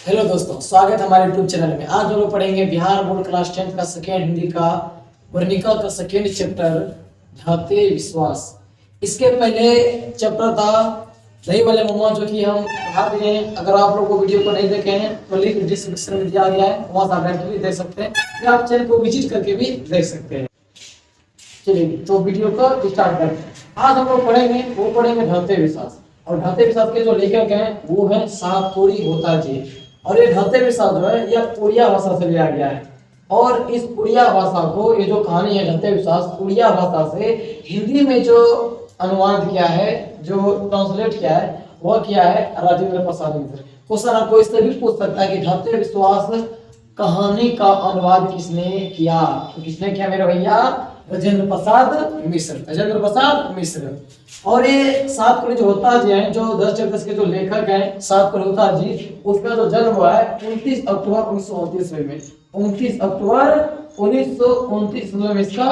Hello दोस्तों, स्वागत है हमारे यूट्यूब चैनल में। आज हम लोग पढ़ेंगे बिहार बोर्ड क्लास 10 का सेकेंड हिंदी का वर्णिका का सेकेंड चैप्टर ढाते विश्वास। इसके पहले चैप्टर था दही वाले मम्मा, जो कि हम पढ़ा दिए हैं। अगर आप लोग को वीडियो को नहीं देखे हैं तो लिंक डिस्क्रिप्शन में दिया गया है, वहां से आप डायरेक्टली देख सकते हैं या आप चैनल को विजिट करके भी देख सकते हैं। चलिए तो वीडियो को स्टार्ट करते हैं। आज हम लोग पढ़ेंगे ढाते विश्वास। और ढाते विश्वास के जो लेखक हैं वो है सातपुरी होता जी। और ये ढाते विश्वास जो है यह उड़िया भाषा से लिया गया है। और इस उड़िया भाषा को, ये जो कहानी है ढाते विश्वास, उड़िया भाषा से हिंदी में जो अनुवाद किया है, जो ट्रांसलेट किया है, वह किया है राजेंद्र प्रसाद मिश्र। क्वेश्चन आपको इससे भी पूछ सकता है कि ढाते विश्वास कहानी का अनुवाद किसने किया? तो किसने किया मेरे भैया? राजेंद्र प्रसाद मिश्र। और ये सातपुरी जो होता जी हैं, जो 10 के जो लेखक हैं सातपुरी होता जी, उसका जो जन्म हुआ है 29 अक्टूबर 1929 में। 29 अक्टूबर 1929 में इसका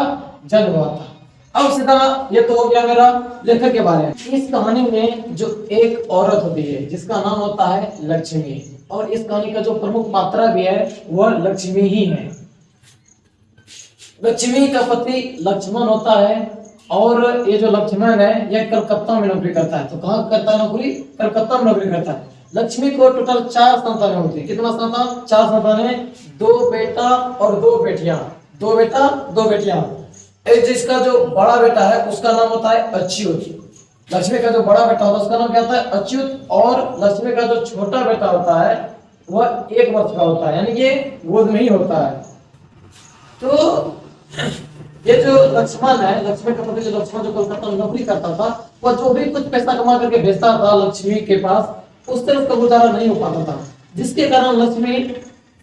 जन्म हुआ था। अब सीधा ये तो हो गया मेरा लेखक के बारे में। इस कहानी में जो एक औरत होती है जिसका नाम होता है लक्ष्मी, और इस कहानी का जो प्रमुख पात्र भी है वह लक्ष्मी ही है। लक्ष्मी का पति लक्ष्मण होता है, और ये जो लक्ष्मण है यह कलकत्ता में नौकरी करता है। तो कहाँ करता है नौकरी? कलकत्ता में नौकरी करता है। लक्ष्मी को टोटल 4 संतानें होती है। कितना संतान? 4 संतानें, 2 बेटा और 2 बेटियां। 2 बेटा 2 बेटियां। जिसका जो बड़ा बेटा है उसका नाम होता है अच्युत। लक्ष्मी का जो बड़ा बेटा होता है उसका नाम क्या होता है? अच्युत। और लक्ष्मी का जो छोटा बेटा होता है वह 1 वर्ष का होता है, यानी ये गोद में ही होता है। तो ये जो लक्ष्मण है, लक्ष्मी का पति जो लक्ष्मण जो कलकत्ता में नौकरी करता था, वह जो भी कुछ पैसा कमा करके भेजता था लक्ष्मी के पास, उससे उसका गुजारा नहीं हो पाता था। जिसके कारण लक्ष्मी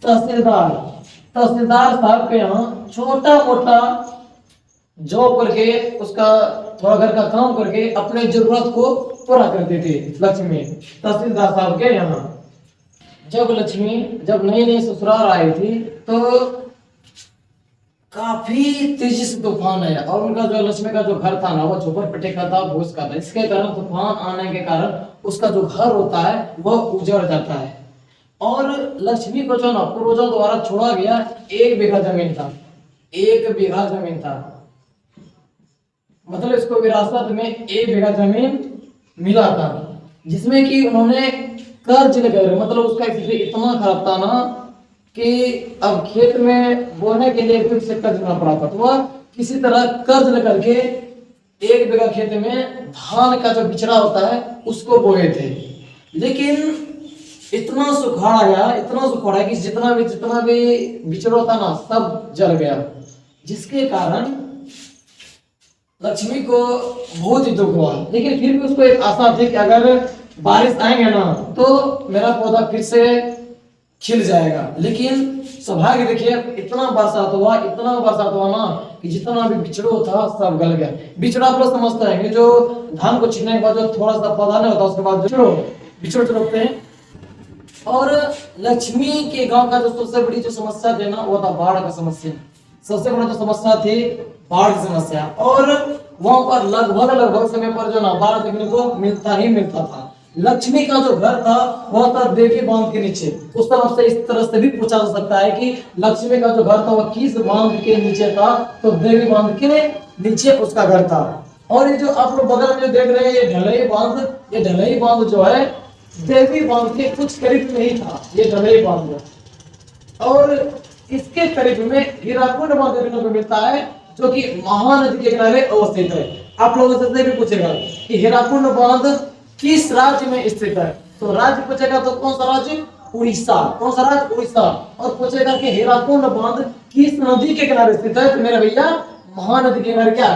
तहसीलदार साहब के यहाँ छोटा मोटा जॉब करके, उसका थोड़ा घर का काम करके अपने जरूरत को पूरा करती थी लक्ष्मी तहसीलदार साहब के यहाँ। जब नई नई ससुराल आई थी तो काफी तेजी से तूफान आया, और उनका जो लक्ष्मी का जो घर था ना वह झोपड़पट्टी का था, भूस का था। इसके कारण तूफान आने के कारण उसका जो घर होता है वह उजड़ जाता है। और लक्ष्मी को जो ना पूर्वजों द्वारा छोड़ा गया 1 बीघा जमीन था। 1 बीघा जमीन था, मतलब इसको विरासत में 1 बीघा जमीन मिला था, जिसमें कि उन्होंने कर्ज लेकर, मतलब उसका स्थिति इतना खराब था ना कि अब खेत में बोने के लिए फिर से कर्ज लेना पड़ा था। तो वह किसी तरह कर्ज लेकर के 1 बीघा खेत में धान का जो बिचड़ा होता है उसको बोए थे। लेकिन इतना सुखाड़ आया कि जितना भी बिचड़ा था ना सब जल गया, जिसके कारण लक्ष्मी को बहुत ही दुख हुआ। लेकिन फिर भी उसको एक आशा थी कि अगर बारिश आएंगे ना तो मेरा पौधा फिर से खिल जाएगा। लेकिन सौभाग्य देखिए, इतना बरसात हुआ ना कि जितना भी बिचड़ो था सब गल गया। बिचड़ा आप लोग समझते हैं कि जो धान को छीलने के बाद जो थोड़ा सा पौधा नहीं होता उसके बाद जो बिचड़ो रोकते हैं। और लक्ष्मी के गांव का जो सबसे बड़ी जो समस्या थी ना वो था बाढ़ का समस्या। सबसे बड़ा जो समस्या थी बाढ़ की समस्या। और वहां पर लगभग समय पर जो ना बाढ़ देखने को मिलता था। लक्ष्मी का जो घर था वह था देवी बांध के नीचे। उस तरफ से इस तरह से भी पूछा जा सकता है कि लक्ष्मी का जो घर था वह किस बांध के नीचे था? तो देवी बांध के नीचे उसका घर था। और ये जो आप लोग बगल में देख रहे हैं ये ढलई बांध जो है देवी बांध के कुछ करीब में ही था ये ढलई बांध। और इसके करीब में हीराकुंड बांध देखने को मिलता है, जो कि महानदी के किनारे अवस्थित है। आप लोगों से भी पूछेगा कि हीराकुंड बांध किस राज्य में स्थित है? तो राज्य पूछेगा तो कौन सा राज्य? उड़ीसा। कौन सा राज्य? उड़ीसा। और पूछेगा कि हीराकुंड बांध किस नदी के किनारे स्थित है? तो मेरा भैया महानदी के किनारे क्या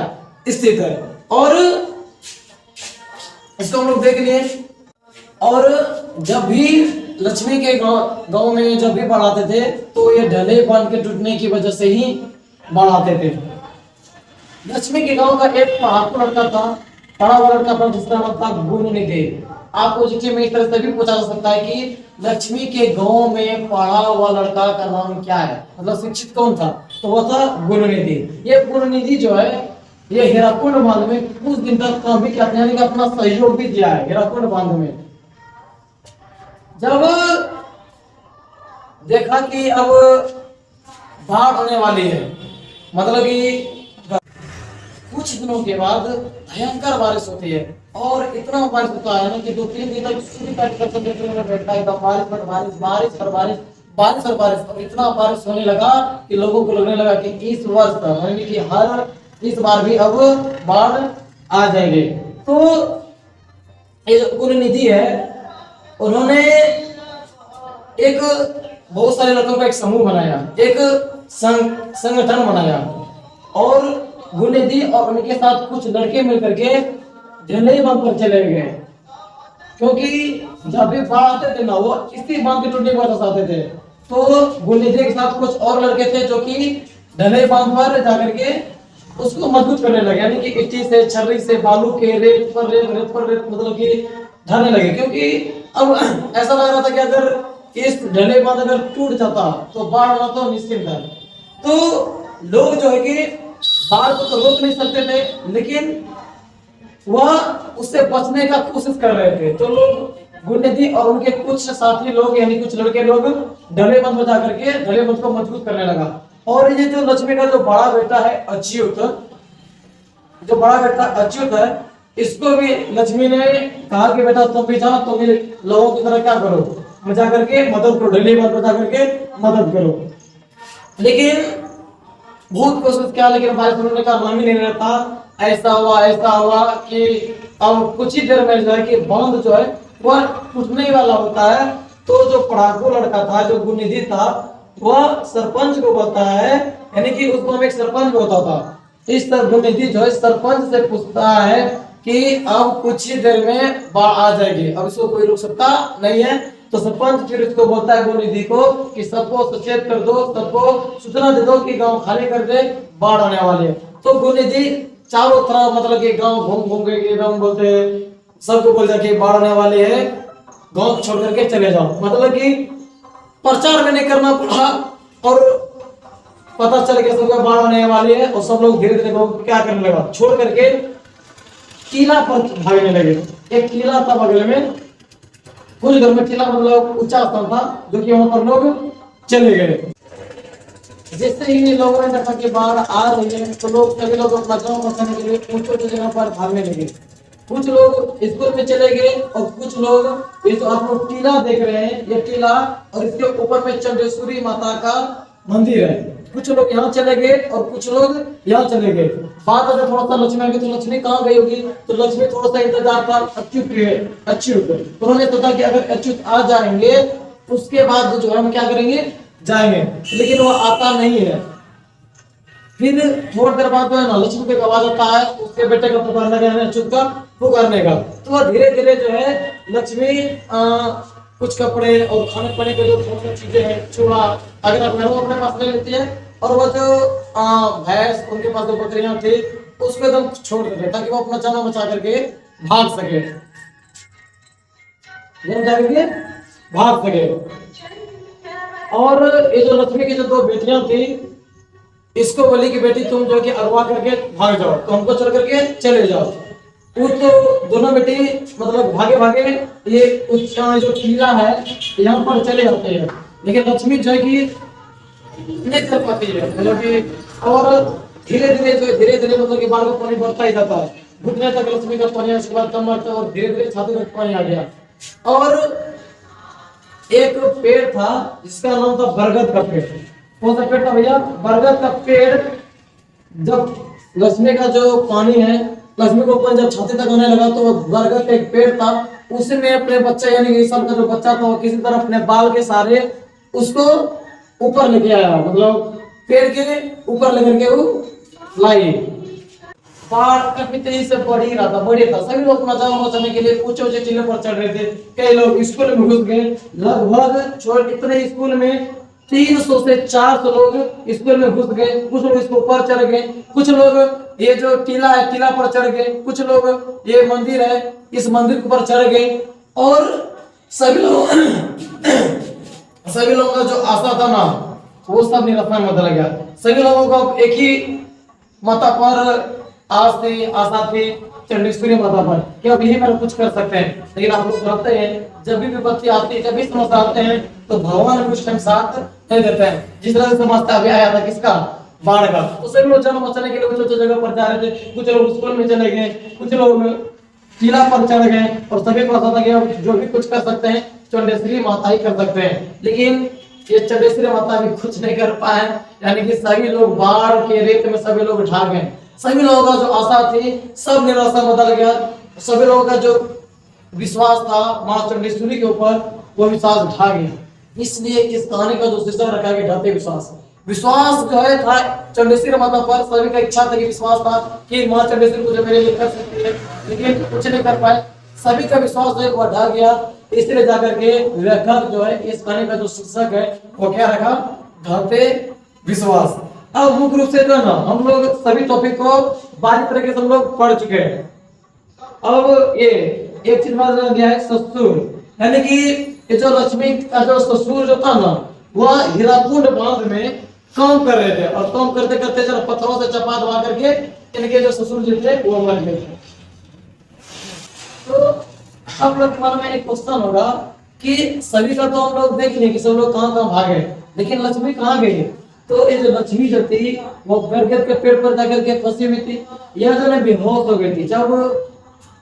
स्थित है। और इसको हम लोग देख लिए। और जब भी लक्ष्मी के गांव में जब भी बाढ़ आते थे तो ये ढले बांध के टूटने की वजह से ही बाढ़ आते थे। लक्ष्मी के गांव का एक पढ़ाकू लड़का था, पढ़ा हुआ लड़का था, जिसका नाम था गुणनिधि। आपको जीके में इस तरह से भी पूछा जा सकता है कि लक्ष्मी के गांव में पढ़ा हुआ लड़का का नाम क्या है, मतलब शिक्षित कौन था? तो वो था गुणनिधि। ये गुणनिधि जो है ये हीराकुंड बांध में कुछ दिन तक काम भी किया, यानी कि अपना सहयोग भी दिया है हीराकुंड बांध में। जब देखा कि अब बाढ़ होने वाली है, मतलब कि कुछ दिनों के बाद भयंकर बारिश होती है। और इतना बारिश होता है ना कि 2-3 दिन तक किसी का कंसंट्रेशन में बैठता है, बारिश पर बारिश, बारिश पर बारिश, बारिश पर बारिश। और इतना बारिश होने लगा कि लोगों को लगने लगा कि इस वर्ष यानी कि हर इस बार भी अब बाढ़ आ जाएंगे। तो ये जो कुल निधि है, उन्होंने एक बहुत सारे लड़कों का एक समूह बनाया, एक संगठन बनाया, और गुनिधि और उनके साथ कुछ लड़के मिलकर के ढलई बांध पर चले गए। क्योंकि जब भी बाढ़ आते थे ना, वो इसी बांध के टूटने की वजह से आते थे। तो गुनिधि के साथ कुछ और लड़के थे जो कि ढलई बांध पर जाकर के उसको मजबूत करने लगे, यानी कि ईंटी से, छर्री से, बालू के, रेत पर रेत, रेत पर रेत, मतलब कि ढाने लगे। क्योंकि अब ऐसा लग रहा था कि अगर इस ढले बांध अगर टूट जाता तो बाढ़ आना तो निश्चित है। तो लोग जो है कि बाढ़ को तो रोक नहीं सकते थे, लेकिन वह उससे बचने का कोशिश कर रहे थे। तो लोग गुनिधि और उनके कुछ साथी लोग, यानी कुछ लड़के लोग ढले बांध बजा करके ढले बांध को मजबूत करने लगा। और ये जो लक्ष्मी का जो बड़ा बेटा है अच्युत, जो बड़ा बेटा अच्युत है, इसको भी लक्ष्मी ने कहा कि बेटा तुम भी जाओ, तुम भी लोगों की तरह क्या करो, मजा करके मदद करो, ढले बांध बजा करके मदद करो। लेकिन बहुत कोशिश किया, लेकिन बारिश होने का नाम ही नहीं रहता। ऐसा हुआ कि अब कुछ ही देर में जो है कि बांध जो है वह टूटने वाला होता है। तो जो पढ़ाकू लड़का था, जो गुनिधि था, वह सरपंच को बोलता है, यानी कि उसको हम एक सरपंच होता था। इस तरह गुनिधि जो है सरपंच से पूछता है कि अब कुछ ही देर में बाढ़ आ जाएगी, अब इसको कोई रोक सकता नहीं है। तो सरपंच फिर उसको बोलता है गुनिधि को कि सबको सचेत कर दो, सबको सूचना दे दो कि गांव खाली कर दे, बाढ़ आने वाली है। तो गुनिधि चारों तरफ, मतलब कि गांव घूम घूम के एकदम बोलते, सबको बोलता कि बाढ़ आने वाली है, गांव छोड़ करके चले जाओ। मतलब कि प्रचार में नहीं करना पड़ा, और पता चल गया सबको बाढ़ आने वाली है। और सब लोग धीरे धीरे क्या करने लगा, छोड़ करके टीला पर भागने लगे। एक टीला था बगल में, कुछ घर में टीला मतलब ऊंचा स्थान था, जो कि वहां पर लोग चले गए। जैसे ही लोगों ने देखा कि बाढ़ आ रही है, तो लोग सभी लोग अपना गांव बचाने के लिए ऊंची जगह पर भागने लगे। कुछ लोग स्कूल में चले गए, और कुछ लोग, ये तो आप लोग टीला देख रहे हैं, ये टीला, और इसके ऊपर में चंडेश्वरी माता का मंदिर है। कुछ लोग यहाँ चले गए और कुछ लोग यहाँ चले गए। बात अगर थोड़ा सा लक्ष्मी आ गई, तो लक्ष्मी कहाँ गई होगी, तो लक्ष्मी थोड़ा सा इंतजार था अच्युत। उन्होंने सोचा कि अगर अच्युत आ जाएंगे उसके बाद जो हम क्या करेंगे, जाएंगे, लेकिन वो आता नहीं है। फिर थोड़ी देर बाद है ना, लक्ष्मी को आवाज आता है उसके बेटे का पुकारने का, अच्युत का पुकारने का। तो वह धीरे धीरे जो है लक्ष्मी कुछ कपड़े और खाने पीने के जो थोड़ी चीजें हैं, चूड़ा अगर अपने पास ले लेती है, और वो जो भैंस, उनके पास जो बकरियां थी, उसको एकदम छोड़ देते ताकि वो अपना जान बचा करके भाग सके, भाग सके। और ये जो लक्ष्मी की जो 2 बेटियां थी, इसको बोली कि बेटी तुम जो कि अगवा करके भाग जाओ, तो हमको चल करके चले जाओ। वो तो दोनों बेटी मतलब भागे भागे ये जो टीला है यहाँ पर चले जाते हैं, लेकिन लक्ष्मी जो है कि नहीं चल पाती है, मतलब कि, और धीरे धीरे मतलब कि बाढ़ का पानी बढ़ता ही जाता है, घुटने तक लक्ष्मी का पानी, उसके बाद कम बढ़ता है, और धीरे धीरे छाती तक पानी आ गया। और एक पेड़ था जिसका नाम था बरगद का पेड़। कौन सा पेड़ था भैया, बरगद का पेड़। जब लक्ष्मी का जो पानी है, लक्ष्मी को पानी जब छाती तक आने लगा, तो बरगद का एक पेड़ था, उसमें अपने बच्चे, यानी कि सबका जो बच्चा था, वो किसी तरह अपने बाल के सहारे उसको ऊपर लेके आया, मतलब पेड़ के ऊपर लेकर के वो लाई। बाढ़ काफी तेजी से बढ़ ही रहा था, सभी लोग अपना जान बचाने के लिए ऊंचे ऊंचे टीले पर चढ़ रहे थे। कई लोग स्कूल में घुस गए, लगभग इतने स्कूल में 300 से 400 लोग स्कूल में घुस गए। कुछ लोग इसके ऊपर चढ़ गए, कुछ लोग ये जो टीला है टीला पर चढ़ गए, कुछ लोग ये मंदिर है इस मंदिर के ऊपर चढ़ गए। और सभी लोगों का जो आशा था ना, वो सब निराशा में बदल गया। सभी लोगों को एक ही माता पर आशा थी चंडेश्वरी माता पर कि अब यही मेरा कुछ कर सकते हैं। लेकिन आप लोग जानते हैं जब भी विपत्ति आती है, जब भी समस्या आते हैं तो भगवान कुछ टाइम साथ नहीं देते हैं। जिस तरह से समस्या अभी आया था किसका, बाढ़ का, तो सभी लोग जान बचाने के लिए ऊंचे जगह पर जा रहे थे। कुछ लोग स्कूल में चले गए, कुछ लोग किला पर चढ़ गए और सभी को पता था कि अब जो भी कुछ कर सकते हैं चंडेश्वरी माता ही कर सकते हैं। लेकिन ये चंडेश्वरी माता भी कुछ नहीं कर पाए, यानी कि सभी लोग बाढ़ के रेत में सभी लोग ढा गए। सभी लोगों का जो आशा थी सब निराशा बदल गया। सभी लोगों का जो विश्वास था मां चंडेश्वरी के ऊपर वो विश्वास ढा गया। इसलिए इस कहानी का जो शीर्षक रखा गया ढाते विश्वास। विश्वास जो है था चंडेश्वरी माता पर, सभी का इच्छा था कि विश्वास था कि मां चंडेश्वरी कुछ मेरे लिए कर सकती है, लेकिन कुछ नहीं कर पाए। सभी का विश्वास जो है वो ढा गया। इसलिए जाकर के लेखक जो है इस कहानी का जो शीर्षक है वो क्या रखा, ढाते विश्वास। अब मुख्य रूप से जो है ना हम लोग सभी टॉपिक को बारीक तरीके से हम लोग पढ़ चुके हैं। अब ये एक चीज बात गया है ससुर, यानी कि ये जो लक्ष्मी का जो ससुर जो था ना वह हीराकुंड बांध में काम कर रहे थे और काम करते करते जरा पत्थरों से चपा दबा करके इनके जो ससुर जी थे वो मर गए थे। तो अब लोग मन में एक क्वेश्चन होगा कि सभी का तो हम लोग देख लें कि सब लोग कहाँ कहाँ भागे, लेकिन लक्ष्मी कहाँ गई। तो ये जो लक्ष्मी जो थी वो बरगद के पेड़ पर जाकर के फंसी हुई थी। यह जो है बेहोश हो गई थी। जब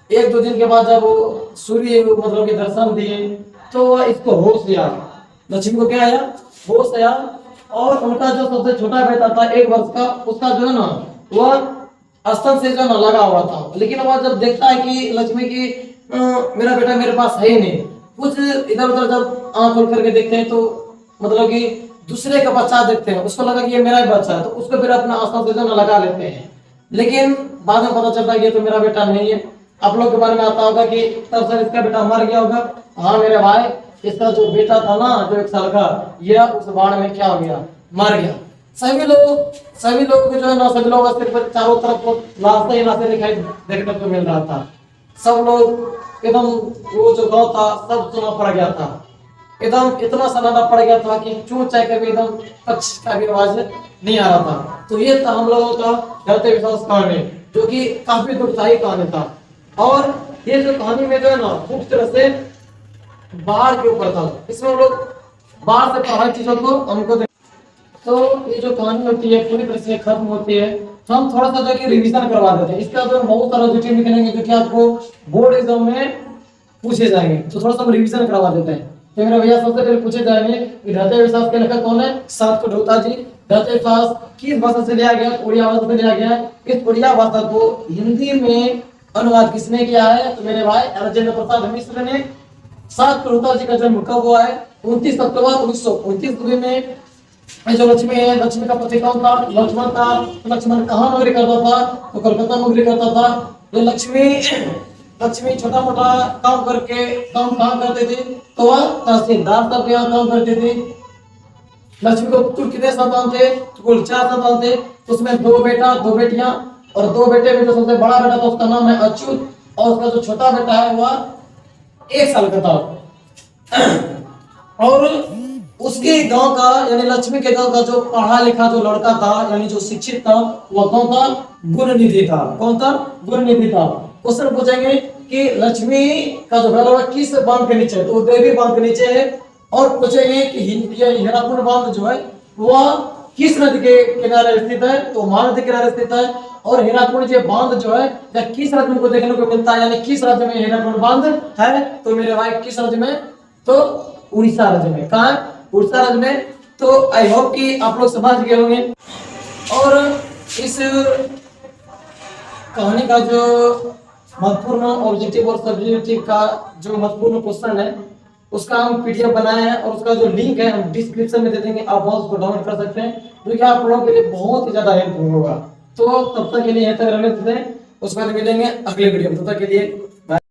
एक दो दिन के बाद जब सूर्य मतलब के दर्शन दिए तो इसको होश आया। लक्ष्मी को क्या आया, होश आया। और उनका जो सबसे छोटा बेटा था 1 वर्ष का, उसका जो है ना वह स्तन से जो ना लगा हुआ था। लेकिन वह जब देखता है कि लक्ष्मी की मेरा बेटा मेरे पास है ही नहीं, कुछ इधर उधर जब आंख खोल करके देखते हैं तो मतलब कि दूसरे का बच्चा देखते हैं, उसको लगा कि ये मेरा ही बच्चा है, तो उसको फिर अपना आस्था से जो ना लगा लेते हैं। लेकिन बाद में पता चलता है कि ये तो मेरा बेटा नहीं है। आप लोग के बारे में आता होगा कि तब सर इसका बेटा मर गया होगा। हाँ मेरे भाई, इसका जो बेटा था ना जो 1 साल का, यह उस बाढ़ में क्या हो गया, मर गया। सभी लोग जो है ना सभी लोग सिर्फ चारों तरफ लाशें ही लाशें दिखाई देखने को मिल रहा था। सब लोग एकदम वो जो गाँव था सब सुना पड़ गया था, एकदम इतना सन्नाटा पड़ गया था कि चूं चाय का भी एकदम पक्ष का भी आवाज नहीं आ रहा था। तो ये था हम लोगों का ढाते विश्वास कहानी, जो कि काफी दुखदायी कहानी था। और ये जो कहानी में जो है ना खूब तरह से बाढ़ के ऊपर था। इसमें हम लोग बाढ़ से पढ़ाई चीजों को हमको तो ये जो कहानी होती है पूरी तरह से खत्म होती है तो हम थोड़ा सा जो कि रिवीजन करवा देते हैं। इसका जो बहुत सारा जो निकलेंगे जो कि आपको बोर्ड एग्जाम में पूछे जाएंगे, तो थोड़ा सा हम रिवीजन करवा देते हैं। तो मेरे भैया सबसे पहले पूछे जाएंगे कि ढाते विश्वास के लेखक कौन है, सात ढोता जी। ढाते विश्वास किस भाषा से लिया गया, उड़िया भाषा से लिया गया। इस उड़िया भाषा को हिंदी में अनुवाद किसने किया है, तो मेरे भाई राजेंद्र प्रसाद मिश्र ने। सात ढोता जी का जन्म कब हुआ है, 29 अक्टूबर 1929 में। जो लक्ष्मी है, लक्ष्मी का पति कौन था, लक्ष्मण था। लक्ष्मण कहाँ नौकरी करता था, तो कलकत्ता नौकरी करता था। ये लक्ष्मी छोटा मोटा काम काम करते थे, तो वह तहसीलदार तक यहाँ काम करते थे। लक्ष्मी को कुल कितने संतान थे, तो कुल 4 संतान थे। उसमें 2 बेटा 2 बेटियां, और 2 बेटे में जो सबसे बड़ा बेटा था उसका नाम है अच्युत, और उसका जो छोटा बेटा है वह 1 साल का था। और उसके गांव का यानी लक्ष्मी के गांव का जो पढ़ा लिखा जो लड़का था यानी जो शिक्षित था वह कौन था, गुणनिधि था। कौन था, गुणनिधि था। क्वेश्चन पूछेंगे कि लक्ष्मी का जो घर है किस बांध के नीचे है, तो देवी बांध के नीचे है। और पूछेंगे कि हीराकुंड बांध जो है वह किस नदी के किनारे स्थित है, तो महानदी किनारे स्थित है। और हीराकुंड जो बांध जो है या किस राज्य में को देखने को मिलता है, यानी किस राज्य में हीराकुंड बांध है, तो मेरे भाई किस राज्य में, तो उड़ीसा राज्य में। कहाँ, उड़ीसा राज्य में। तो आई होप कि आप लोग समझ गए होंगे। और इस कहानी का जो महत्वपूर्ण ऑब्जेक्टिव और सब्जेक्टिव का जो महत्वपूर्ण क्वेश्चन है उसका हम पीडीएफ बनाए हैं, और उसका जो लिंक है हम डिस्क्रिप्शन में दे देंगे, आप बहुत उसको डाउनलोड कर सकते हैं, जो कि आप लोगों के लिए बहुत ही ज्यादा हेल्पफुल होगा। तो तब तक के लिए यहीं तक रहने देते हैं, उसके बाद मिलेंगे अगले वीडियो में। तब तक के लिए